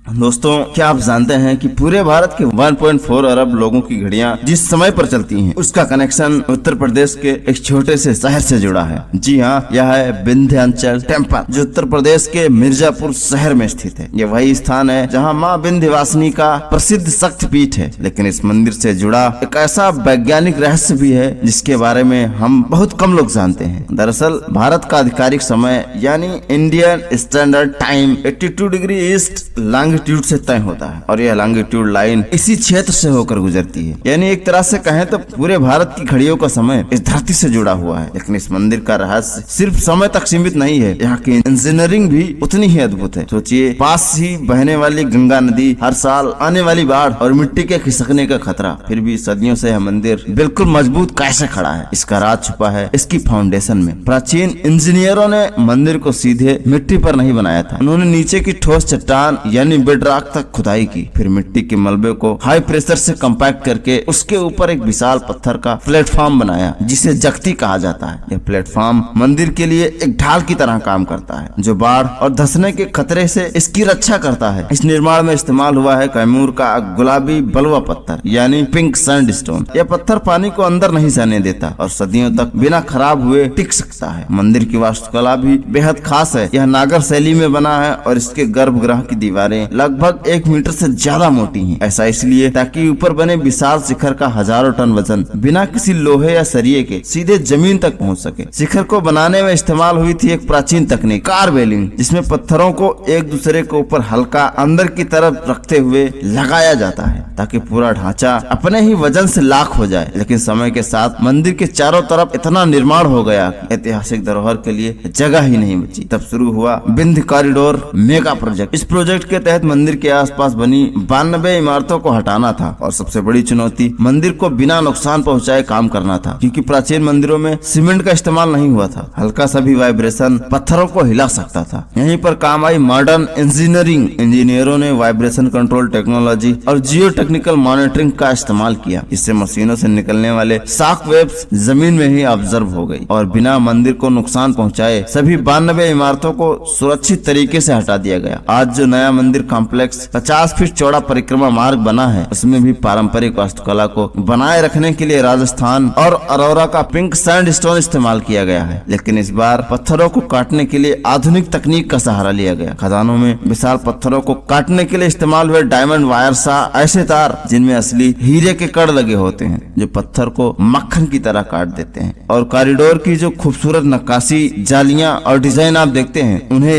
दोस्तों, क्या आप जानते हैं कि पूरे भारत के 1.4 अरब लोगों की घड़ियां जिस समय पर चलती हैं, उसका कनेक्शन उत्तर प्रदेश के एक छोटे से शहर से जुड़ा है। जी हाँ, यह है विंध्याचल टेम्पल, जो उत्तर प्रदेश के मिर्जापुर शहर में स्थित है। यह वही स्थान है जहाँ माँ विंध्यवासिनी का प्रसिद्ध शक्ति पीठ है। लेकिन इस मंदिर से जुड़ा एक ऐसा वैज्ञानिक रहस्य भी है जिसके बारे में हम बहुत कम लोग जानते हैं। दरअसल भारत का आधिकारिक समय यानी Indian standard time 82 degree east longitude से तय होता है और यह लॉन्गिट्यूड लाइन इसी क्षेत्र से होकर गुजरती है। यानी एक तरह से कहें तो पूरे भारत की घड़ियों का समय इस धरती से जुड़ा हुआ है। लेकिन इस मंदिर का रहस्य सिर्फ समय तक सीमित नहीं है, यहाँ की इंजीनियरिंग भी उतनी ही अद्भुत है। सोचिए, पास ही बहने वाली गंगा नदी, हर साल आने वाली बाढ़ और मिट्टी के खिसकने का खतरा, फिर भी सदियों से यह मंदिर बिल्कुल मजबूत कैसे खड़ा है। इसका राज छुपा है इसकी फाउंडेशन में। प्राचीन इंजीनियरों ने मंदिर को सीधे मिट्टी पर नहीं बनाया था, उन्होंने नीचे की ठोस चट्टान यानी बेडरॉक तक खुदाई की, फिर मिट्टी के मलबे को हाई प्रेशर से कंपैक्ट करके उसके ऊपर एक विशाल पत्थर का प्लेटफॉर्म बनाया जिसे जगती कहा जाता है। यह प्लेटफॉर्म मंदिर के लिए एक ढाल की तरह काम करता है जो बाढ़ और धंसने के खतरे से इसकी रक्षा करता है। इस निर्माण में इस्तेमाल हुआ है कैमूर का गुलाबी बलुआ पत्थर यानी पिंक सैंडस्टोन। यह पत्थर पानी को अंदर नहीं जाने देता और सदियों तक बिना खराब हुए टिक सकता है। मंदिर की वास्तुकला भी बेहद खास है। यह नागर शैली में बना है और इसके गर्भगृह की दीवारें लगभग 1 मीटर से ज्यादा मोटी हैं। ऐसा इसलिए ताकि ऊपर बने विशाल शिखर का हजारों टन वजन बिना किसी लोहे या सरिये के सीधे जमीन तक पहुंच सके। शिखर को बनाने में इस्तेमाल हुई थी एक प्राचीन तकनीक कारवेलिंग, जिसमें पत्थरों को एक दूसरे के ऊपर हल्का अंदर की तरफ रखते हुए लगाया जाता है ताकि पूरा ढांचा अपने ही वजन से लाख हो जाए। लेकिन समय के साथ मंदिर के चारों तरफ इतना निर्माण हो गया कि ऐतिहासिक धरोहर के लिए जगह ही नहीं बची। तब शुरू हुआ विंध्य कॉरिडोर मेगा प्रोजेक्ट। इस प्रोजेक्ट के तहत मंदिर के आसपास बनी 92 इमारतों को हटाना था और सबसे बड़ी चुनौती मंदिर को बिना नुकसान पहुंचाए काम करना था, क्योंकि प्राचीन मंदिरों में सीमेंट का इस्तेमाल नहीं हुआ था। हल्का सा भी वाइब्रेशन पत्थरों को हिला सकता था। यहीं पर काम आई मॉडर्न इंजीनियरिंग। इंजीनियरों ने वाइब्रेशन कंट्रोल टेक्नोलॉजी और जियो टेक्निकल मॉनिटरिंग का इस्तेमाल किया, जिससे मशीनों से निकलने वाले शॉक वेव्स जमीन में ही ऑब्जर्व हो गई और बिना मंदिर को नुकसान पहुंचाए सभी 92 इमारतों को सुरक्षित तरीके से हटा दिया गया। आज जो नया मंदिर कॉम्प्लेक्स 50 फीट चौड़ा परिक्रमा मार्ग बना है, उसमें भी पारंपरिक वास्तुकला को बनाए रखने के लिए राजस्थान और अरोरा का पिंक सैंडस्टोन इस्तेमाल किया गया है। लेकिन इस बार पत्थरों को काटने के लिए आधुनिक तकनीक का सहारा लिया गया। खदानों में विशाल पत्थरों को काटने के लिए इस्तेमाल हुए डायमंड वायर सा ऐसे तार जिनमें असली हीरे के कड़ लगे होते हैं, जो पत्थर को मक्खन की तरह काट देते हैं। और कॉरिडोर की जो खूबसूरत नक्काशी, जालियां और डिजाइन आप देखते हैं, उन्हें